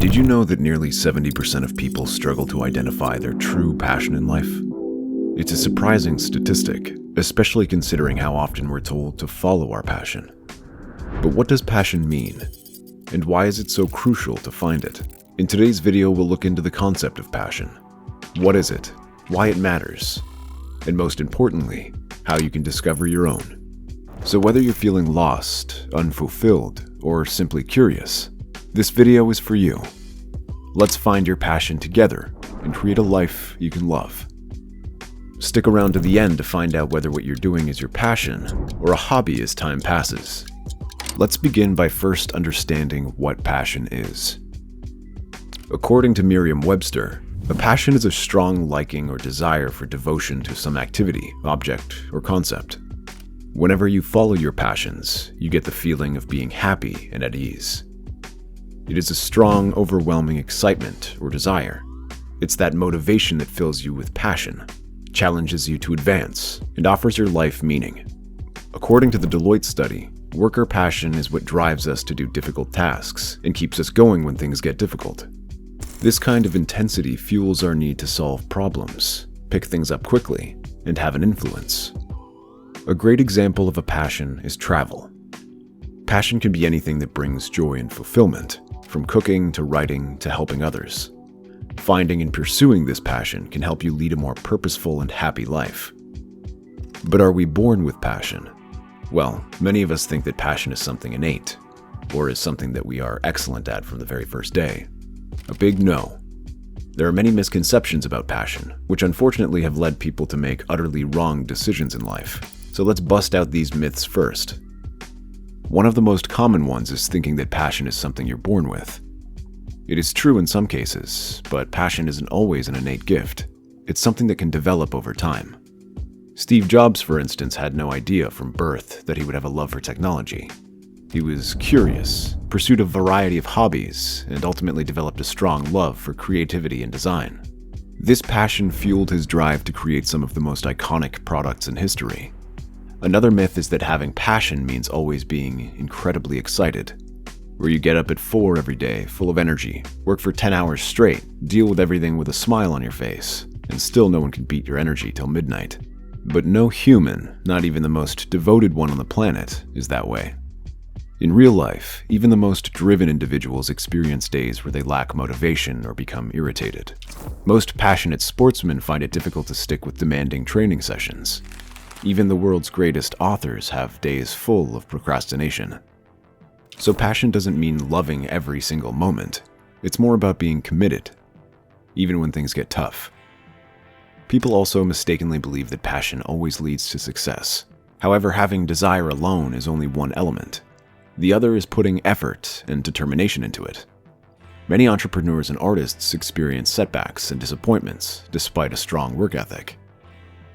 Did you know that nearly 70% of people struggle to identify their true passion in life? It's a surprising statistic, especially considering how often we're told to follow our passion. But what does passion mean? And why is it so crucial to find it? In today's video, we'll look into the concept of passion. What is it? Why it matters? And most importantly, how you can discover your own. So whether you're feeling lost, unfulfilled, or simply curious, this video is for you. Let's find your passion together and create a life you can love. Stick around to the end to find out whether what you're doing is your passion or a hobby as time passes. Let's begin by first understanding what passion is. According to Merriam-Webster, a passion is a strong liking or desire for devotion to some activity, object, or concept. Whenever you follow your passions, you get the feeling of being happy and at ease. It is a strong, overwhelming excitement or desire. It's that motivation that fills you with passion, challenges you to advance, and offers your life meaning. According to the Deloitte study, worker passion is what drives us to do difficult tasks and keeps us going when things get difficult. This kind of intensity fuels our need to solve problems, pick things up quickly, and have an influence. A great example of a passion is travel. Passion can be anything that brings joy and fulfillment, from cooking to writing to helping others. Finding and pursuing this passion can help you lead a more purposeful and happy life. But are we born with passion? Well, many of us think that passion is something innate, or is something that we are excellent at from the very first day. A big no. There are many misconceptions about passion, which unfortunately have led people to make utterly wrong decisions in life. So let's bust out these myths first. One of the most common ones is thinking that passion is something you're born with. It is true in some cases, but passion isn't always an innate gift. It's something that can develop over time. Steve Jobs, for instance, had no idea from birth that he would have a love for technology. He was curious, pursued a variety of hobbies, and ultimately developed a strong love for creativity and design. This passion fueled his drive to create some of the most iconic products in history. Another myth is that having passion means always being incredibly excited, where you get up at 4 every day, full of energy, work for 10 hours straight, deal with everything with a smile on your face, and still no one can beat your energy till midnight. But no human, not even the most devoted one on the planet, is that way. In real life, even the most driven individuals experience days where they lack motivation or become irritated. Most passionate sportsmen find it difficult to stick with demanding training sessions. Even the world's greatest authors have days full of procrastination. So passion doesn't mean loving every single moment. It's more about being committed, even when things get tough. People also mistakenly believe that passion always leads to success. However, having desire alone is only one element. The other is putting effort and determination into it. Many entrepreneurs and artists experience setbacks and disappointments despite a strong work ethic.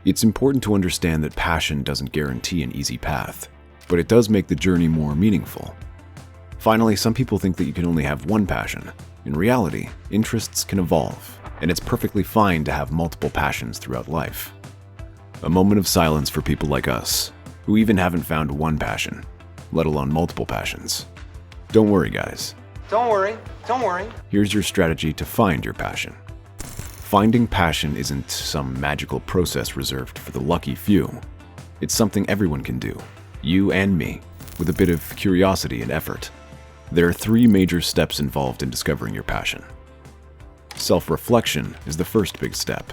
It's important to understand that passion doesn't guarantee an easy path, but it does make the journey more meaningful. Finally, some people think that you can only have one passion. In reality, interests can evolve, and it's perfectly fine to have multiple passions throughout life. A moment of silence for people like us, who even haven't found one passion, let alone multiple passions. Don't worry, guys. Don't worry. Here's your strategy to find your passion. Finding passion isn't some magical process reserved for the lucky few. It's something everyone can do, you and me, with a bit of curiosity and effort. There are 3 major steps involved in discovering your passion. Self-reflection is the first big step.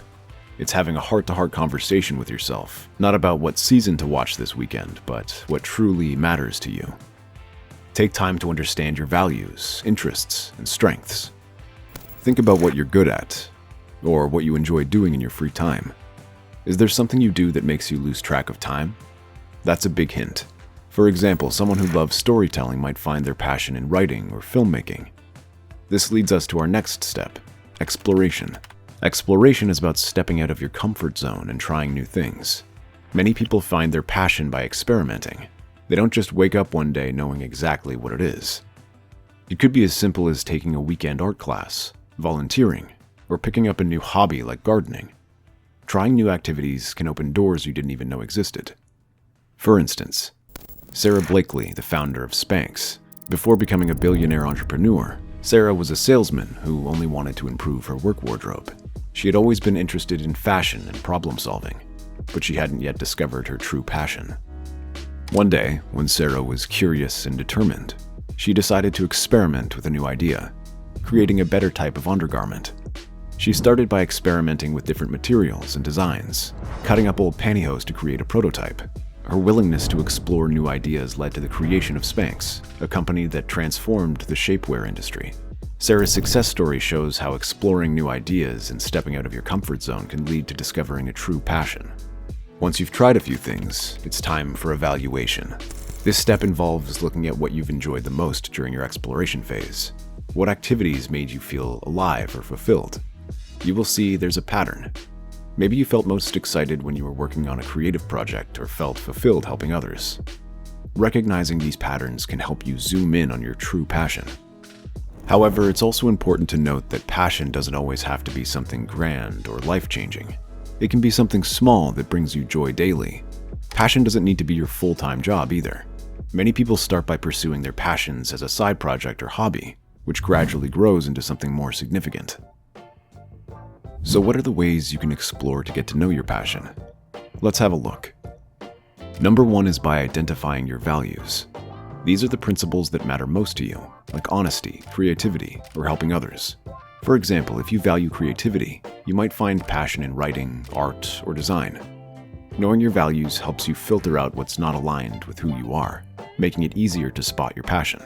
It's having a heart-to-heart conversation with yourself, not about what season to watch this weekend, but what truly matters to you. Take time to understand your values, interests, and strengths. Think about what you're good at, or what you enjoy doing in your free time. Is there something you do that makes you lose track of time? That's a big hint. For example, someone who loves storytelling might find their passion in writing or filmmaking. This leads us to our next step, exploration. Exploration is about stepping out of your comfort zone and trying new things. Many people find their passion by experimenting. They don't just wake up one day knowing exactly what it is. It could be as simple as taking a weekend art class, volunteering, or picking up a new hobby like gardening. Trying new activities can open doors you didn't even know existed. For instance, Sarah Blakely, the founder of Spanx, before becoming a billionaire entrepreneur, Sarah was a salesman who only wanted to improve her work wardrobe. She had always been interested in fashion and problem solving, but she hadn't yet discovered her true passion. One day, when Sarah was curious and determined, she decided to experiment with a new idea, creating a better type of undergarment. She started by experimenting with different materials and designs, cutting up old pantyhose to create a prototype. Her willingness to explore new ideas led to the creation of Spanx, a company that transformed the shapewear industry. Sarah's success story shows how exploring new ideas and stepping out of your comfort zone can lead to discovering a true passion. Once you've tried a few things, it's time for evaluation. This step involves looking at what you've enjoyed the most during your exploration phase. What activities made you feel alive or fulfilled? You will see there's a pattern. Maybe you felt most excited when you were working on a creative project or felt fulfilled helping others. Recognizing these patterns can help you zoom in on your true passion. However, it's also important to note that passion doesn't always have to be something grand or life-changing. It can be something small that brings you joy daily. Passion doesn't need to be your full-time job either. Many people start by pursuing their passions as a side project or hobby, which gradually grows into something more significant. So what are the ways you can explore to get to know your passion? Let's have a look. Number 1 is by identifying your values. These are the principles that matter most to you, like honesty, creativity, or helping others. For example, if you value creativity, you might find passion in writing, art, or design. Knowing your values helps you filter out what's not aligned with who you are, making it easier to spot your passion.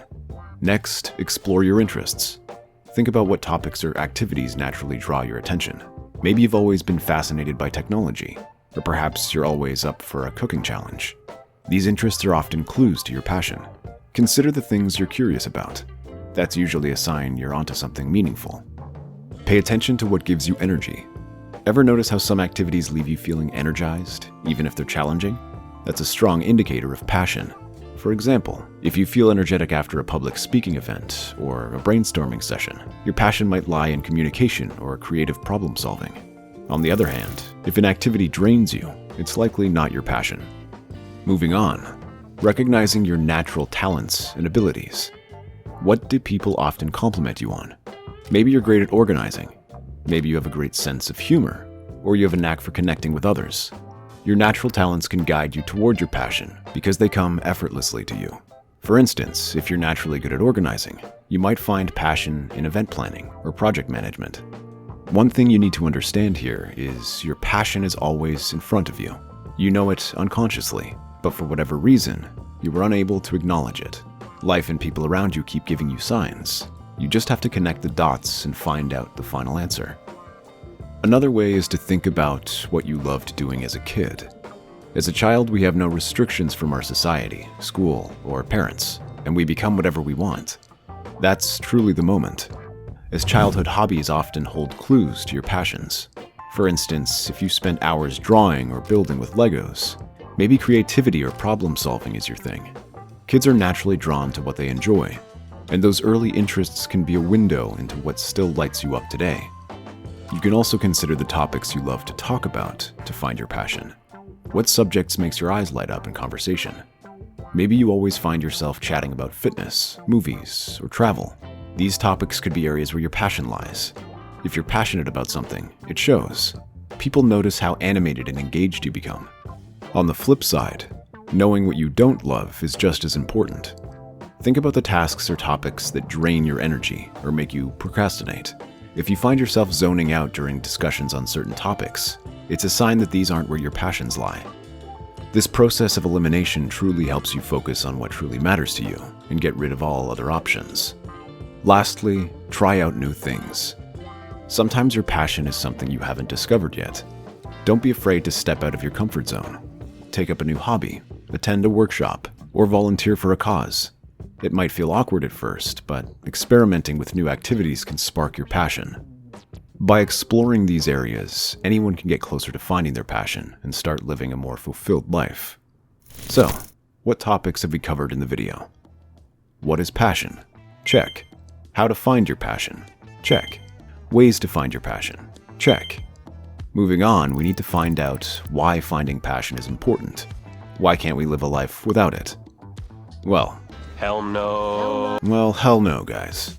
Next, explore your interests. Think about what topics or activities naturally draw your attention. Maybe you've always been fascinated by technology, or perhaps you're always up for a cooking challenge. These interests are often clues to your passion. Consider the things you're curious about. That's usually a sign you're onto something meaningful. Pay attention to what gives you energy. Ever notice how some activities leave you feeling energized, even if they're challenging? That's a strong indicator of passion. For example, if you feel energetic after a public speaking event or a brainstorming session, your passion might lie in communication or creative problem solving. On the other hand, if an activity drains you, it's likely not your passion. Moving on, recognizing your natural talents and abilities. What do people often compliment you on? Maybe you're great at organizing. Maybe you have a great sense of humor, or you have a knack for connecting with others. Your natural talents can guide you toward your passion because they come effortlessly to you. For instance, if you're naturally good at organizing, you might find passion in event planning or project management. One thing you need to understand here is your passion is always in front of you. You know it unconsciously, but for whatever reason, you were unable to acknowledge it. Life and people around you keep giving you signs. You just have to connect the dots and find out the final answer. Another way is to think about what you loved doing as a kid. As a child, we have no restrictions from our society, school, or parents, and we become whatever we want. That's truly the moment. As childhood hobbies often hold clues to your passions. For instance, if you spent hours drawing or building with Legos, maybe creativity or problem solving is your thing. Kids are naturally drawn to what they enjoy, and those early interests can be a window into what still lights you up today. You can also consider the topics you love to talk about to find your passion. What subjects makes your eyes light up in conversation? Maybe you always find yourself chatting about fitness, movies, or travel. These topics could be areas where your passion lies. If you're passionate about something, it shows. People notice how animated and engaged you become. On the flip side, knowing what you don't love is just as important. Think about the tasks or topics that drain your energy or make you procrastinate. If you find yourself zoning out during discussions on certain topics, it's a sign that these aren't where your passions lie. This process of elimination truly helps you focus on what truly matters to you and get rid of all other options. Lastly, try out new things. Sometimes your passion is something you haven't discovered yet. Don't be afraid to step out of your comfort zone. Take up a new hobby, attend a workshop, or volunteer for a cause. It might feel awkward at first, but experimenting with new activities can spark your passion. By exploring these areas, anyone can get closer to finding their passion and start living a more fulfilled life. So, what topics have we covered in the video? What is passion? Check. How to find your passion? Check. Ways to find your passion? Check. Moving on, we need to find out why finding passion is important. Why can't we live a life without it? Well, hell no. Well, hell no, guys.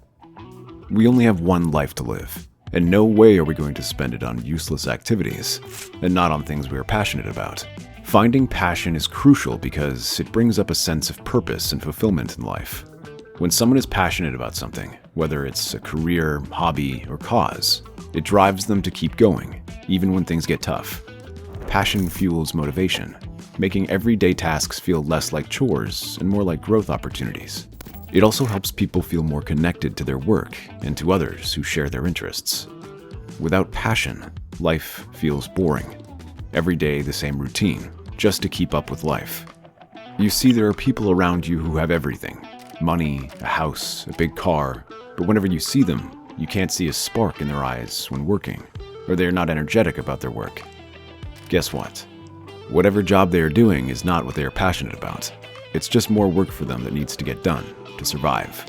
We only have one life to live, and no way are we going to spend it on useless activities, and not on things we are passionate about. Finding passion is crucial because it brings up a sense of purpose and fulfillment in life. When someone is passionate about something, whether it's a career, hobby, or cause, it drives them to keep going, even when things get tough. Passion fuels motivation, making everyday tasks feel less like chores and more like growth opportunities. It also helps people feel more connected to their work and to others who share their interests. Without passion, life feels boring. Every day the same routine, just to keep up with life. You see, there are people around you who have everything: money, a house, a big car, but whenever you see them, you can't see a spark in their eyes when working, or they are not energetic about their work. Guess what? Whatever job they are doing is not what they are passionate about. It's just more work for them that needs to get done to survive.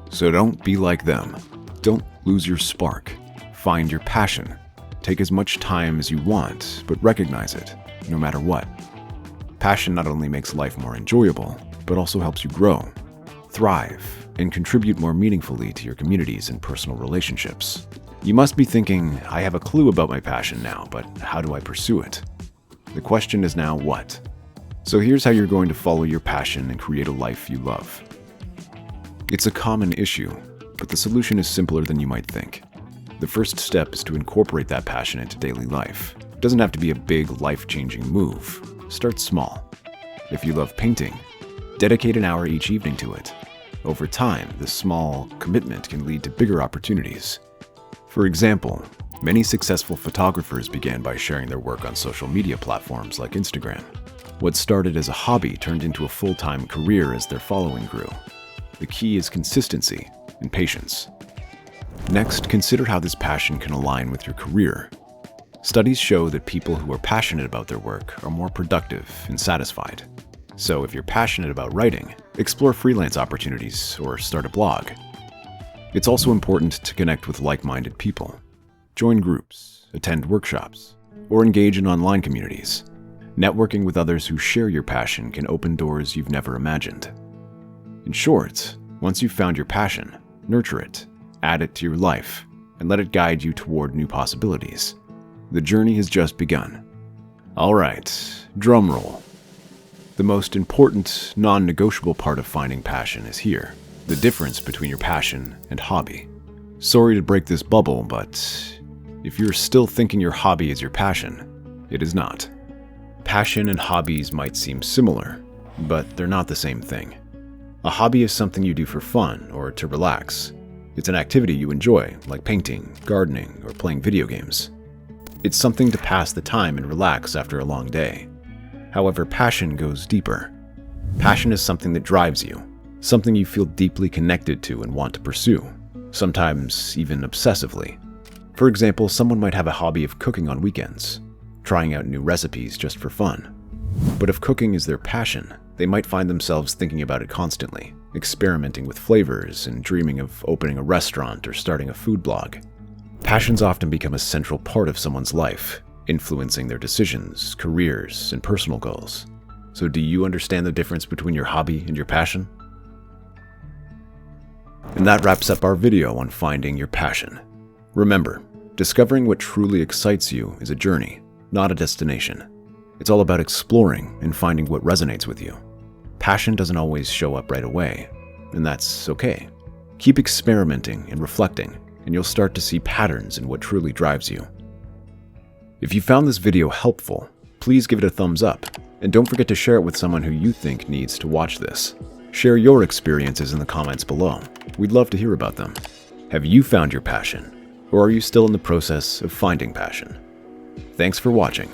So don't be like them. Don't lose your spark. Find your passion. Take as much time as you want, but recognize it, no matter what. Passion not only makes life more enjoyable, but also helps you grow, thrive, and contribute more meaningfully to your communities and personal relationships. You must be thinking, I have a clue about my passion now, but how do I pursue it? The question is now what? So here's how you're going to follow your passion and create a life you love. It's a common issue, but the solution is simpler than you might think. The first step is to incorporate that passion into daily life. It doesn't have to be a big, life-changing move. Start small. If you love painting, dedicate an hour each evening to it. Over time, this small commitment can lead to bigger opportunities. For example, many successful photographers began by sharing their work on social media platforms like Instagram. What started as a hobby turned into a full-time career as their following grew. The key is consistency and patience. Next, consider how this passion can align with your career. Studies show that people who are passionate about their work are more productive and satisfied. So if you're passionate about writing, explore freelance opportunities or start a blog. It's also important to connect with like-minded people. Join groups, attend workshops, or engage in online communities. Networking with others who share your passion can open doors you've never imagined. In short, once you've found your passion, nurture it, add it to your life, and let it guide you toward new possibilities. The journey has just begun. All right, drum roll. The most important, non-negotiable part of finding passion is here: the difference between your passion and hobby. Sorry to break this bubble, but if you're still thinking your hobby is your passion, it is not. Passion and hobbies might seem similar, but they're not the same thing. A hobby is something you do for fun or to relax. It's an activity you enjoy, like painting, gardening, or playing video games. It's something to pass the time and relax after a long day. However, passion goes deeper. Passion is something that drives you, something you feel deeply connected to and want to pursue, sometimes even obsessively. For example, someone might have a hobby of cooking on weekends, trying out new recipes just for fun. But if cooking is their passion, they might find themselves thinking about it constantly, experimenting with flavors and dreaming of opening a restaurant or starting a food blog. Passions often become a central part of someone's life, influencing their decisions, careers, and personal goals. So do you understand the difference between your hobby and your passion? And that wraps up our video on finding your passion. Remember, discovering what truly excites you is a journey, not a destination. It's all about exploring and finding what resonates with you. Passion doesn't always show up right away, and that's okay. Keep experimenting and reflecting, and you'll start to see patterns in what truly drives you. If you found this video helpful, please give it a thumbs up, and don't forget to share it with someone who you think needs to watch this. Share your experiences in the comments below. We'd love to hear about them. Have you found your passion, or are you still in the process of finding passion? Thanks for watching.